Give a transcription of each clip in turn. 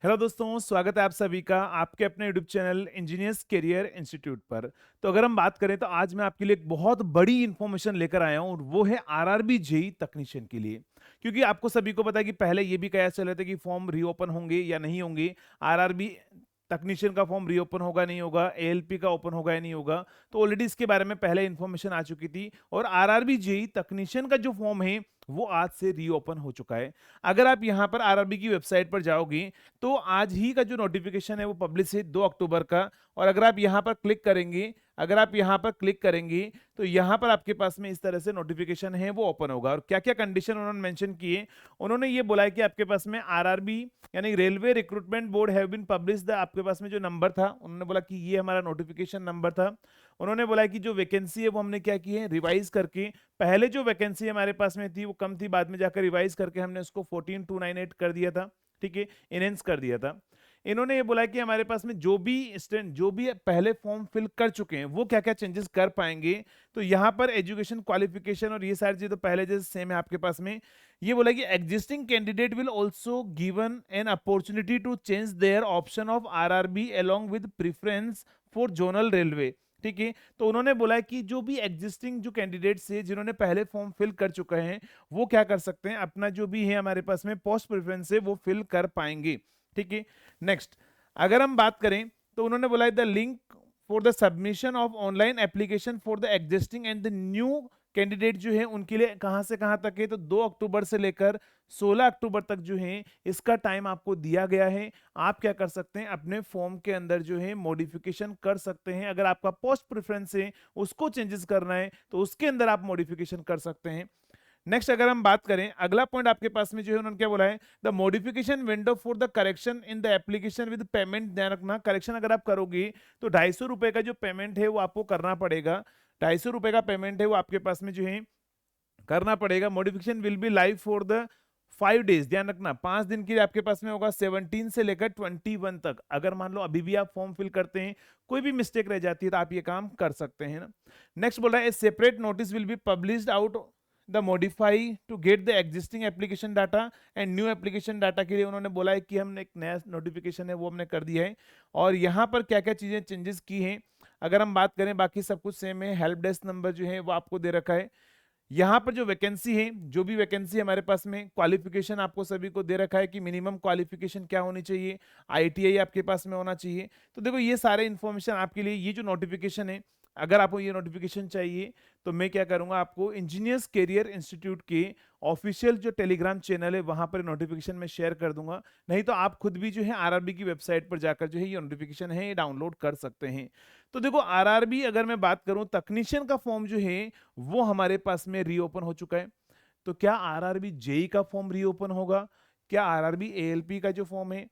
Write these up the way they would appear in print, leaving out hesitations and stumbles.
Hello दोस्तों, स्वागत है आप सभी का आपके अपने YouTube channel engineers career institute पर। तो अगर हम बात करें तो आज मैं आपके लिए एक बहुत बड़ी इन्फॉर्मेशन लेकर आया हूँ और वो है आरआरबी जेई टेक्नीशियन के लिए। क्योंकि आपको सभी को पता है कि पहले ये भी कहा चल रहा था कि फॉर्म रीओपन होंगे या नहीं होंगे। आरआरबी टेक्नीशियन का फॉर्म रीओपन होगा नहीं होगा, एएलपी का ओपन होगा या नहीं होगा। तो ऑलरेडी इसके बारे में पहले इन्फॉर्मेशन आ चुकी थी और आरआरबी जेई टेक्नीशियन का जो फॉर्म है वो आज से रीओपन हो चुका है। अगर आप यहाँ पर आरआरबी की वेबसाइट पर जाओगे तो आज ही का जो नोटिफिकेशन है वो पब्लिश है 2 अक्टूबर का। और अगर आप यहाँ पर क्लिक करेंगे तो यहाँ पर आपके पास में इस तरह से नोटिफिकेशन है वो ओपन होगा। और क्या क्या कंडीशन उन्होंने मेंशन किए, उन्होंने ये बोला है कि आपके पास में आरआरबी यानी railway recruitment board have been publish the, आपके पास में जो नंबर था उन्होंने बोला कि ये हमारा नोटिफिकेशन नंबर था। उन्होंने बोला कि जो वैकेंसी है वो हमने क्या की है, रिवाइज करके, पहले जो वैकेंसी हमारे पास में थी वो कम थी, बाद में जाकर रिवाइज करके हमने उसको 14298 कर दिया था। ठीक है, इनहेंस कर दिया था। इन्होंने ये बोला कि हमारे पास में जो भी स्टूडेंट जो भी पहले फॉर्म फिल कर चुके हैं वो क्या क्या चेंजेस कर पाएंगे। तो यहाँ पर एजुकेशन क्वालिफिकेशन और ये सारी चीजें तो पहले जैसे सेम है आपके पास में। ये बोला कि existing candidate will also given an opportunity to change their option of RRB along with preference for zonal railway. ठीक है, तो उन्होंने बोला कि जो भी एग्जिस्टिंग जो कैंडिडेट्स है जिन्होंने पहले फॉर्म फिल कर चुके हैं वो क्या कर सकते हैं, अपना जो भी है हमारे पास में पोस्ट प्रेफरेंस है वो फिल कर पाएंगे। ठीक है, नेक्स्ट अगर हम बात करें तो उन्होंने बोला the link for the submission of online application for the existing and the new candidate जो है उनके लिए कहां से कहां तक है, तो 2 अक्टूबर से लेकर 16 अक्टूबर तक जो है इसका टाइम आपको दिया गया है। आप क्या कर सकते हैं, अपने फॉर्म के अंदर जो है मॉडिफिकेशन कर सकते हैं। अगर आपका पोस्ट प्रेफरेंस है उसको चेंजेस करना है तो उसके अंदर आप मॉडिफिकेशन कर सकते हैं। नेक्स्ट अगर हम बात करें, अगला पॉइंट आपके पास में जो है उन्होंने क्या बोला है, the modification window for the correction in the application with payment. ध्यान रखना, करेक्शन अगर आप करोगे तो 250 रुपए का जो पेमेंट है वो आपको करना पड़ेगा। 250 रुपए का पेमेंट है वो आपके पास में जो है करना पड़ेगा। Modification will be live for the 5 days. ध्यान रखना 5 दिन के लिए आपके पास में होगा, 17 से लेकर 21 तक। अगर मान लो अभी भी आप फॉर्म फिल करते हैं कोई भी मिस्टेक रह जाती है तो आप ये काम कर सकते हैं ना। नेक्स्ट बोल रहा है separate notice will be published out the modify to get the existing application data and new application data के लिए उन्होंने बोला है कि हमने एक नया नोटिफिकेशन है वो हमने कर दिया है। और यहाँ पर क्या क्या चीजें चेंजेस की हैं अगर हम बात करें, बाकी सब कुछ सेम है। हेल्प डेस्क नंबर जो है वो आपको दे रखा है। यहाँ पर जो वैकेंसी है, जो भी वैकेंसी हमारे पास में, क्वालिफिकेशन आपको सभी को दे रखा है कि मिनिमम क्वालिफिकेशन क्या होनी चाहिए, आईटीआई आपके पास में होना चाहिए। तो देखो ये सारे इन्फॉर्मेशन आपके लिए, ये जो नोटिफिकेशन है अगर आपको ये नोटिफिकेशन चाहिए तो मैं क्या करूंगा, आपको इंजीनियर्स करियर इंस्टीट्यूट के ऑफिशियल जो टेलीग्राम चैनल है वहां पर नोटिफिकेशन में शेयर कर दूंगा। नहीं तो आप खुद भी जो है आरआरबी की वेबसाइट पर जाकर जो है ये नोटिफिकेशन है ये डाउनलोड कर सकते हैं। तो देखो आरआरबी अगर मैं बात करूं, टेक्नीशियन का फॉर्म जो है वो हमारे पास में रीओपन हो चुका है। तो क्या आरआरबी जेई का फॉर्म रीओपन होगा, क्या आरआरबी एएलपी का जो फॉर्म है,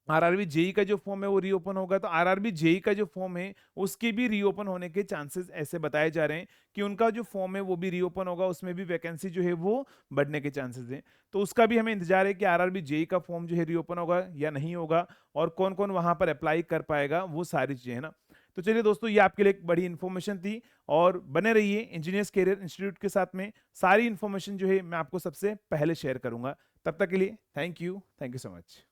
आरआरबी जेई का जो फॉर्म है वो रीओपन होगा। तो आरआरबी जेई का जो फॉर्म है उसके भी रीओपन होने के चांसेस ऐसे बताए जा रहे हैं कि उनका जो फॉर्म है वो भी रीओपन होगा, उसमें भी वैकेंसी जो है वो बढ़ने के चांसेस हैं। तो उसका भी हमें इंतजार है कि आरआरबी जेई का फॉर्म जो है रीओपन होगा या नहीं होगा और कौन कौन वहां पर अप्लाई कर पाएगा, वो सारी चीजें है ना। तो चलिए दोस्तों, ये आपके लिए एक बड़ी इन्फॉर्मेशन थी और बने रहिए इंजीनियर्स करियर इंस्टीट्यूट के साथ में। सारी इन्फॉर्मेशन जो है मैं आपको सबसे पहले शेयर करूंगा। तब तक के लिए थैंक यू सो मच।